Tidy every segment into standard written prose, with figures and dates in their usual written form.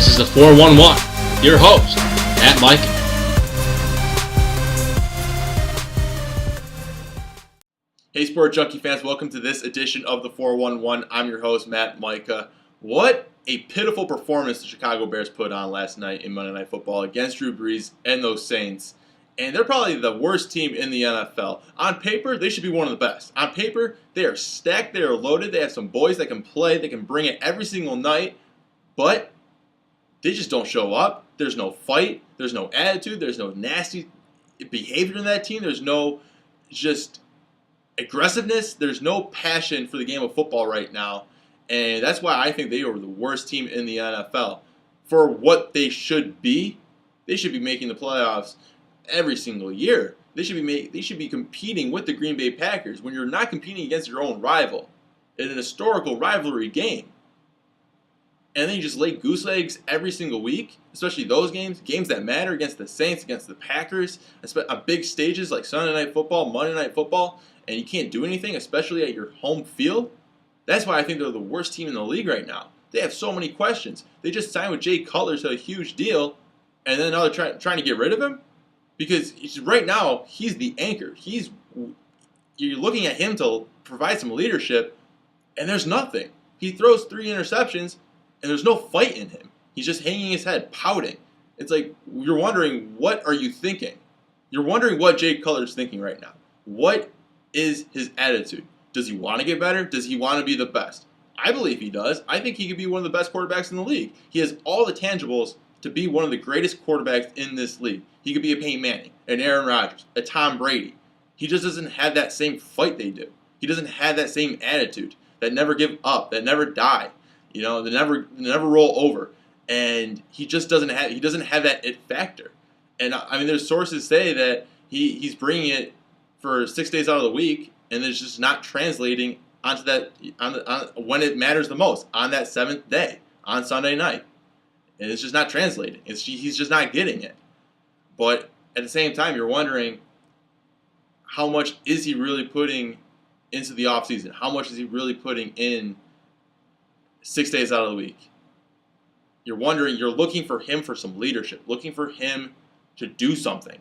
This is the 411, your host, Matt Mike. Hey, Sport Junkie fans, welcome to this edition of the 411. I'm your host, Matt Micah. What a pitiful performance the Chicago Bears put on last night in Monday Night Football against Drew Brees and those Saints. And they're probably the worst team in the NFL. On paper, they should be one of the best. On paper, they are stacked, they are loaded, they have some boys that can play, they can bring it every single night. But they just don't show up. There's no fight, there's no attitude, there's no nasty behavior in that team, there's no just aggressiveness, there's no passion for the game of football right now. And that's why I think they are the worst team in the NFL. For what they should be making the playoffs every single year. They should be competing with the Green Bay Packers when you're not competing against your own rival in an historical rivalry game. And then you just lay goose eggs every single week, especially those games that matter against the Saints, against the Packers, on big stages like Sunday Night Football, Monday Night Football, and you can't do anything, especially at your home field. That's why I think they're the worst team in the league right now. They have so many questions. They just signed with Cutler to a huge deal, and then now they're trying to get rid of him? Because right now, he's the anchor. You're looking at him to provide some leadership, and there's nothing. He throws 3 interceptions, and there's no fight in him. He's just hanging his head, pouting. It's like you're wondering, what are you thinking? You're wondering what Jay Cutler's thinking right now. What is his attitude? Does he want to get better? Does he want to be the best? I believe he does. I think he could be one of the best quarterbacks in the league. He has all the tangibles to be one of the greatest quarterbacks in this league. He could be a Peyton Manning, an Aaron Rodgers, a Tom Brady. He just doesn't have that same fight they do. He doesn't have that same attitude, that never give up, that never die. You know, they never roll over, and he just doesn't have that it factor. And I mean, there's sources say that he's bringing it for 6 days out of the week, and it's just not translating onto that on when it matters the most, on that 7th day, on Sunday night, and it's just not translating. He's just not getting it. But at the same time, you're wondering, how much is he really putting into the offseason? How much is he really putting in 6 days out of the week? You're wondering, you're looking for him for some leadership, looking for him to do something.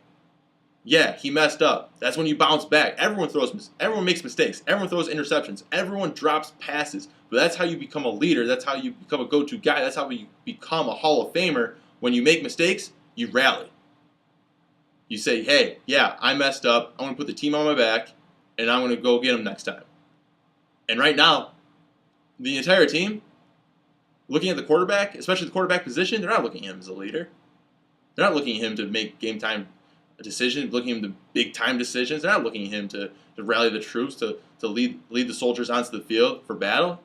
Yeah, he messed up. That's when you bounce back. Everyone makes mistakes. Everyone throws interceptions. Everyone drops passes. But that's how you become a leader. That's how you become a go-to guy. That's how you become a Hall of Famer. When you make mistakes, you rally. You say, hey, yeah, I messed up. I'm going to put the team on my back, and I'm going to go get them next time. And right now, the entire team, looking at the quarterback, especially the quarterback position, they're not looking at him as a leader. They're not looking at him to make game time decisions, looking at him to big time decisions. They're not looking at him to rally the troops, to lead the soldiers onto the field for battle.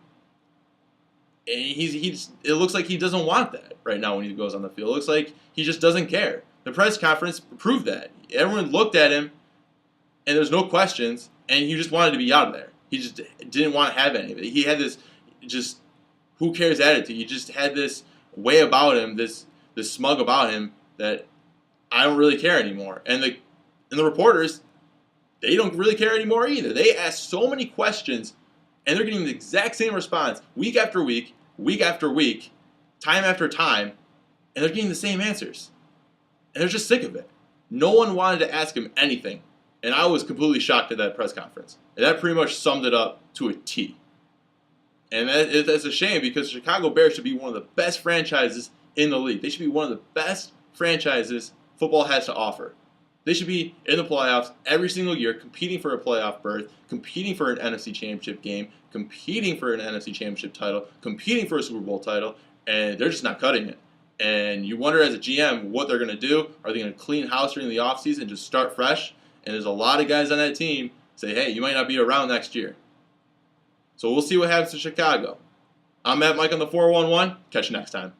And it looks like he doesn't want that right now when he goes on the field. It looks like he just doesn't care. The press conference proved that. Everyone looked at him, and there's no questions, and he just wanted to be out of there. He just didn't want to have any of it. He had this just who cares attitude. He just had this way about him, this smug about him, that I don't really care anymore. And the reporters, they don't really care anymore either. They ask so many questions, and they're getting the exact same response week after week, week after week, time after time, and they're getting the same answers. And they're just sick of it. No one wanted to ask him anything, and I was completely shocked at that press conference. And that pretty much summed it up to a T. And that's a shame, because Chicago Bears should be one of the best franchises in the league. They should be one of the best franchises football has to offer. They should be in the playoffs every single year, competing for a playoff berth, competing for an NFC Championship game, competing for an NFC Championship title, competing for a Super Bowl title, and they're just not cutting it. And you wonder as a GM what they're going to do. Are they going to clean house during the offseason and just start fresh? And there's a lot of guys on that team say, hey, you might not be around next year. So we'll see what happens to Chicago. I'm Matt Mike on the 411. Catch you next time.